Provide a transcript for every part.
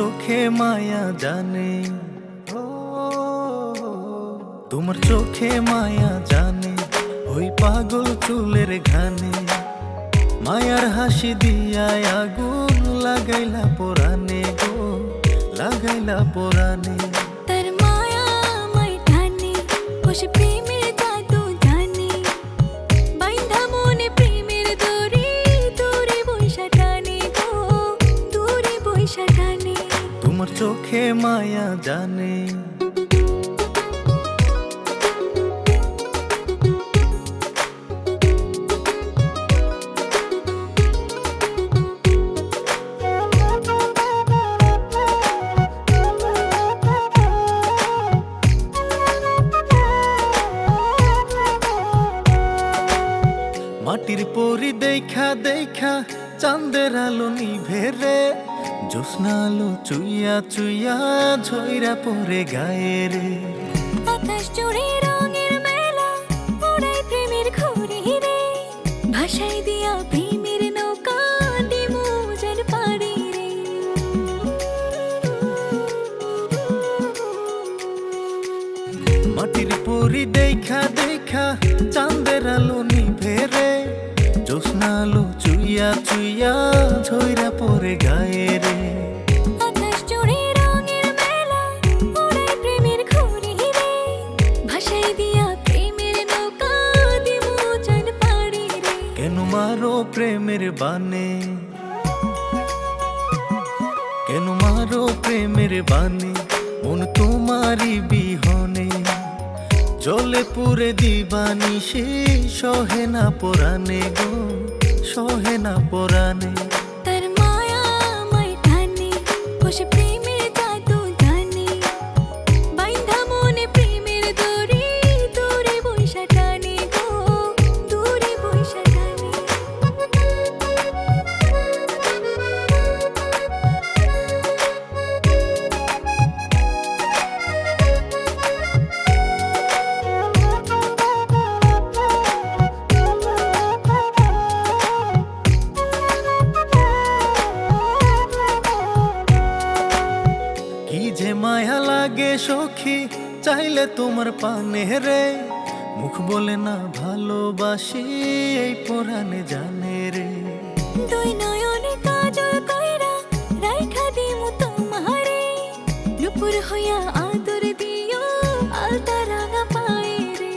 চোখে মায়া জানে, তোমার চোখে মায়া জানে, ওই পাগল চুলের ঘানে মায়ার হাসি দিয়া আগুন লাগাইলা পোরানে গো, লাগাইলা পোরানে। তার মায়া আমায় টানে, বসে প্রেমের জাদু জানে, বাইন্ধা মনে প্রেমের দড়ি, দূরে বৈশা টানে গো, দূরে বৈশা টানে। তোমার চোখে মায়া জানে। মাটির পরি দেখা দেখা চাঁদের আলো নিভে রে, জ্যোৎস্না আলো চুইয়া চুইয়া ঝইরা পড়ে গায়ে রে। আকাশ জুড়ে রঙের মেলা, ওড়াই প্রেমের ঘুড়ি রে, ভাষাই দিয়া প্রেমের নৌকা, দিমু যেন পাড়ি রে। মাটির পরি দেখা দেখা চাঁদের আলো নিভে রে, জ্যোৎস্না আলো চুইয়া চুইয়া ঝইরা পড়ে গায়ে রে। আকাশ জুড়ে রঙের মেলা, ওড়াই প্রেমের ঘুড়ি রে, ভাষাই দিয়া প্রেমের নৌকা, দিমু যেন পাড়ি রে। কেন মারো প্রেমের বানে, কেন মারো প্রেমের বানে, মন তোমারই বিহনে জলে পুরে দিবানিশি, সহে না পোরানে গো, সহে না পোরানে। তার মায়া আমায় টানে, বসে প্রেমের জাদু জানে, বাইন্ধা মনে প্রেমের দড়ি, দূরে বৈশা টানে গো, দূরে বৈশা টানে। কি যে মায়া লাগে সখী, চাইলে তোমার পানে রে, মুখ বলে না ভালোবাসি, এই পোরানে জানে রে। দুই নয়নে কাজল কইরা রাইখা দিমু তোমারে, নুপুর হইয়া আদর দিও, আলতা রাঙা পায়ে রে।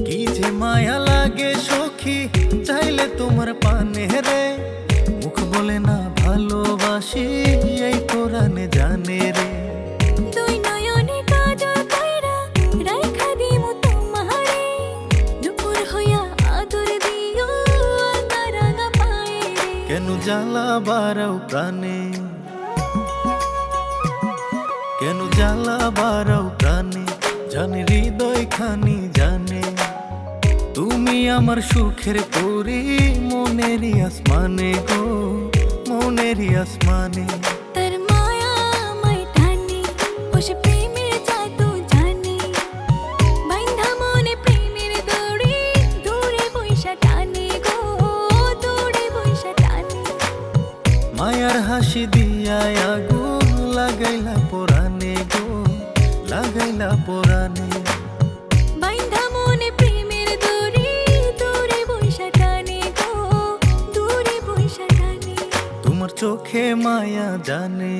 কি যে মায়া লাগে সখী, চাইলে তোমার পানে রে, মুখ বলে না ভালোবাসি, এই পোরানে জানে রে। দুই নয়নে কাজল কইরা রাইখা দিমু তোমারে, নুপুর হইয়া আদর দিও, আলতা রাঙা পায়ে রে। কেন জ্বালা বাড়াও প্রাণে, কেন জ্বালা বাড়াও প্রাণে, জানে হৃদয় খানি জানে, তুমি আমার সুখের পরি, মনেরই আসমানে গো, মনেরই আসমানে। তার মায়া আমায় টানে, বসে প্রেমের জাদু জানে, বাইন্ধা মনে প্রেমের দড়ি, দূরে বৈশা টানে গো, দূরে বৈশা টানে। মায়ার হাসি দিয়া আগুন লাগাইলা পোরানে গো, লাগাইলা পোরানে। বাইন্ধা মনে প্রেমের দড়ি, দূরে বৈশা টানে গো, দূরে বৈশা টানে। তোমার চোখে মায়া জানে।